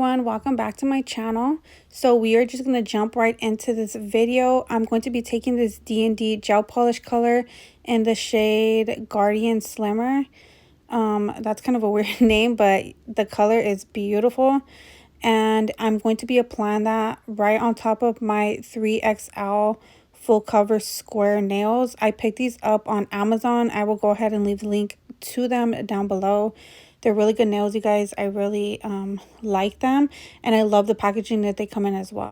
everyone, welcome back to my channel. So we are just going to jump right into this video. I'm going to be taking this D&D gel polish color in the shade Guardian Slimmer. That's kind of a weird name, but the color is beautiful. And I'm going to be applying that right on top of my 3XL full cover square nails. I picked these up on Amazon. I will go ahead and leave the link to them down below. They're really good nails, you guys. I really like them, and I love the packaging that they come in as well.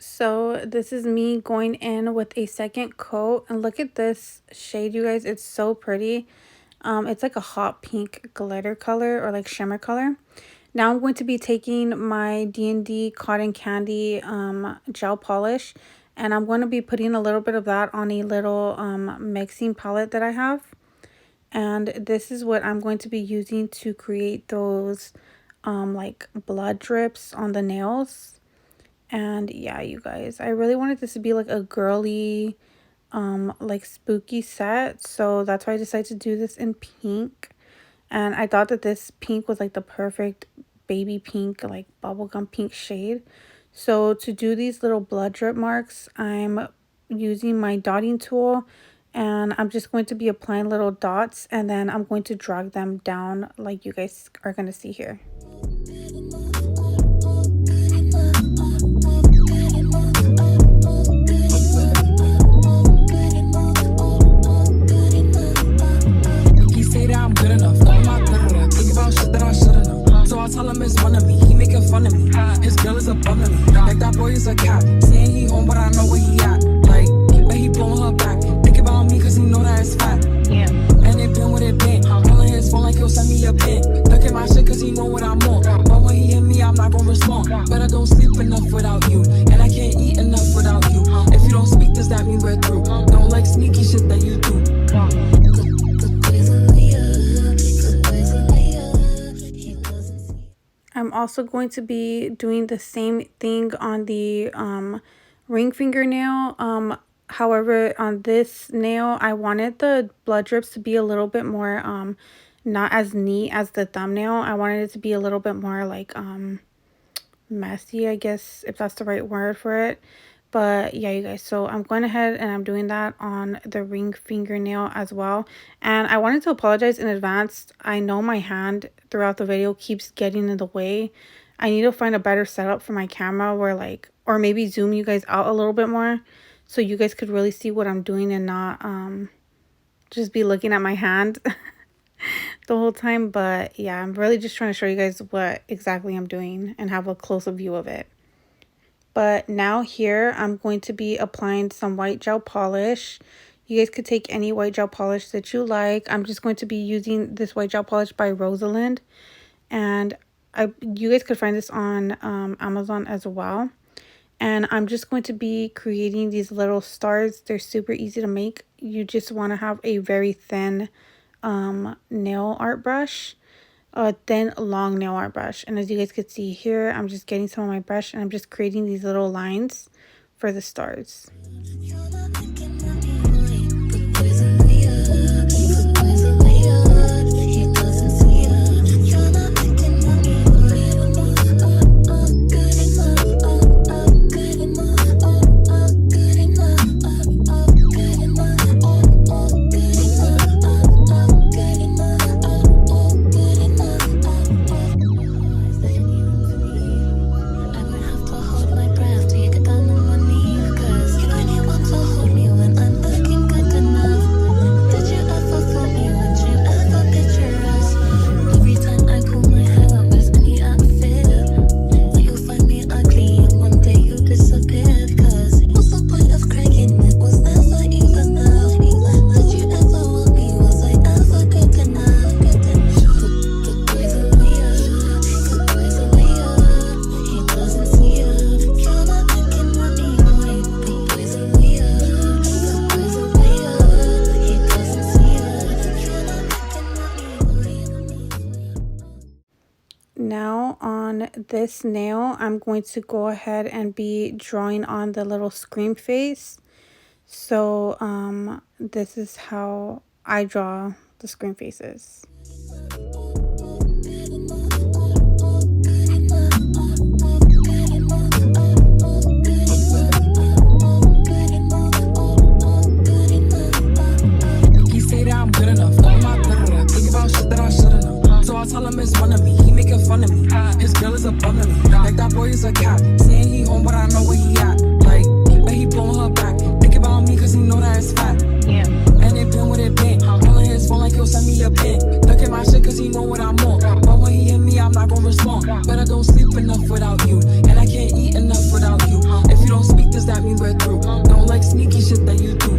So this is me going in with a second coat, and look at this shade, you guys. It's so pretty. It's like a hot pink glitter color, or like shimmer color. Now I'm going to be taking my D&D Cotton Candy gel polish, and I'm going to be putting a little bit of that on a little mixing palette that I have. And this is what I'm going to be using to create those like blood drips on the nails. And yeah, you guys, I really wanted this to be like a girly like spooky set, so that's why I decided to do this in pink. And I thought that this pink was like the perfect baby pink, like bubblegum pink shade. So to do these little blood drip marks, I'm using my dotting tool, and I'm just going to be applying little dots, and then I'm going to drag them down like you guys are going to see here. Tell him it's one of me, he making fun of me. His girl is above me, like that boy is a cat. Saying he home, but I know where he at. Like, but he blowing her back. Think about me, cause he know that it's fat. Yeah. And it been what it been. Calling his phone like he'll send me a pin. Look at my shit, cause he know what I'm on. But when he hit me, I'm not gonna respond. But I don't sleep enough without you, and I can't eat enough without you. If you don't speak, does that mean we're through? Don't like sneaky shit that you do. I'm also going to be doing the same thing on the ring fingernail. However, on this nail, I wanted the blood drips to be a little bit more not as neat as the thumbnail. I wanted it to be a little bit more like messy, I guess, if that's the right word for it. But yeah, you guys, so I'm going ahead and I'm doing that on the ring fingernail as well. And I wanted to apologize in advance. I know my hand throughout the video keeps getting in the way. I need to find a better setup for my camera where like, or maybe zoom you guys out a little bit more so you guys could really see what I'm doing and not just be looking at my hand the whole time. But yeah, I'm really just trying to show you guys what exactly I'm doing and have a closer view of it. But now here, I'm going to be applying some white gel polish. You guys could take any white gel polish that you like. I'm just going to be using this white gel polish by Rosalind. And you guys could find this on Amazon as well. And I'm just going to be creating these little stars. They're super easy to make. You just want to have a very thin nail art brush. A thin long nail art brush, and as you guys could see here, I'm just getting some of my brush and I'm just creating these little lines for the stars. My breath till you get down on one knee, cause this nail, I'm going to go ahead and be drawing on the little scream face. So this is how I draw the scream faces. He say that I'm good enough, all my think about shit that I should've known. So I tell him it's one of me, he making fun of me. His girl is up under me, like that boy is a cat. Saying he home, but I know where he at. Like, but he blowing her back. Think about me, cause he know that it's fat. Yeah. And it been what it been. Calling his phone like he'll send me a pin. Look at my shit, cause he know what I'm on. But when he hit me, I'm not gonna respond. But I don't sleep enough without you. And I can't eat enough without you. If you don't speak, does that mean we're through? Don't like sneaky shit that you do.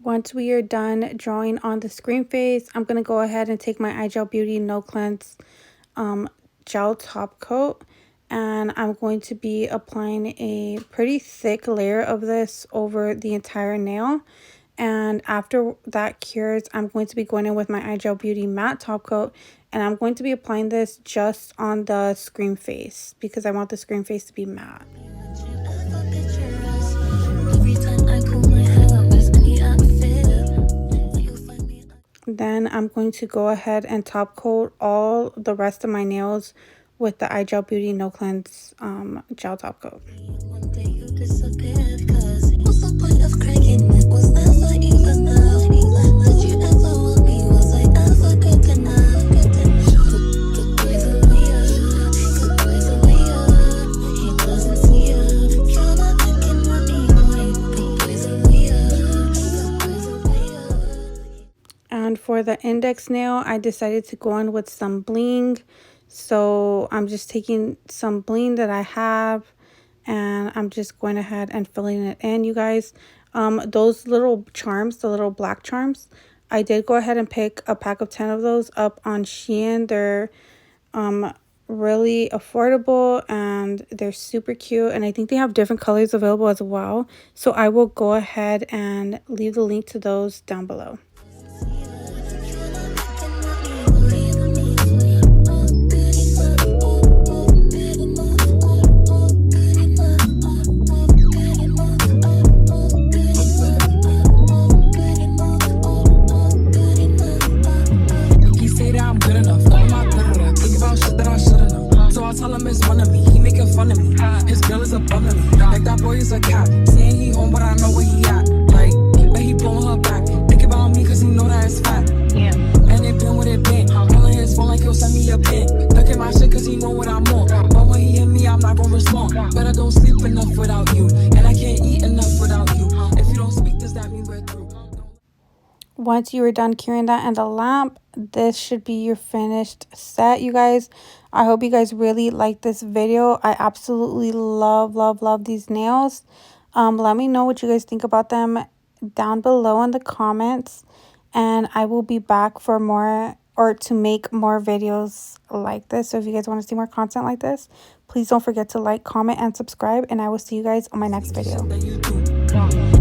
Once we are done drawing on the screen face, I'm going to go ahead and take my iGel Beauty No Cleanse gel top coat, and I'm going to be applying a pretty thick layer of this over the entire nail. And after that cures, I'm going to be going in with my iGel Beauty matte top coat, and I'm going to be applying this just on the screen face because I want the screen face to be matte. Then I'm going to go ahead and top coat all the rest of my nails with the iGel Beauty No Cleanse gel top coat. And for the index nail, I decided to go in with some bling. So I'm just taking some bling that I have, and I'm just going ahead and filling it in, you guys. Those little charms, the little black charms, I did go ahead and pick a pack of 10 of those up on Shein. They're really affordable and they're super cute, and I think they have different colors available as well. So I will go ahead and leave the link to those down below. A cat saying he home, but I know where he at. Like, but he blowing her back. Think about me, cause he know that it's fat. Yeah. And it been what it been. Calling his phone like he'll send me a pin. Look at my shit, cause he know what I'm on. But when he hit me, I'm not gonna respond. But I don't sleep enough without you. And I can't eat enough without you. If you don't speak, does that mean we're through? Once you are done curing that in the lamp, this should be your finished set, you guys. I hope you guys really like this video. I absolutely love these nails. Let me know what you guys think about them down below in the comments, and I will be back for more, or to make more videos like this. So if you guys want to see more content like this, please don't forget to like, comment, and subscribe, and I will see you guys on my next video.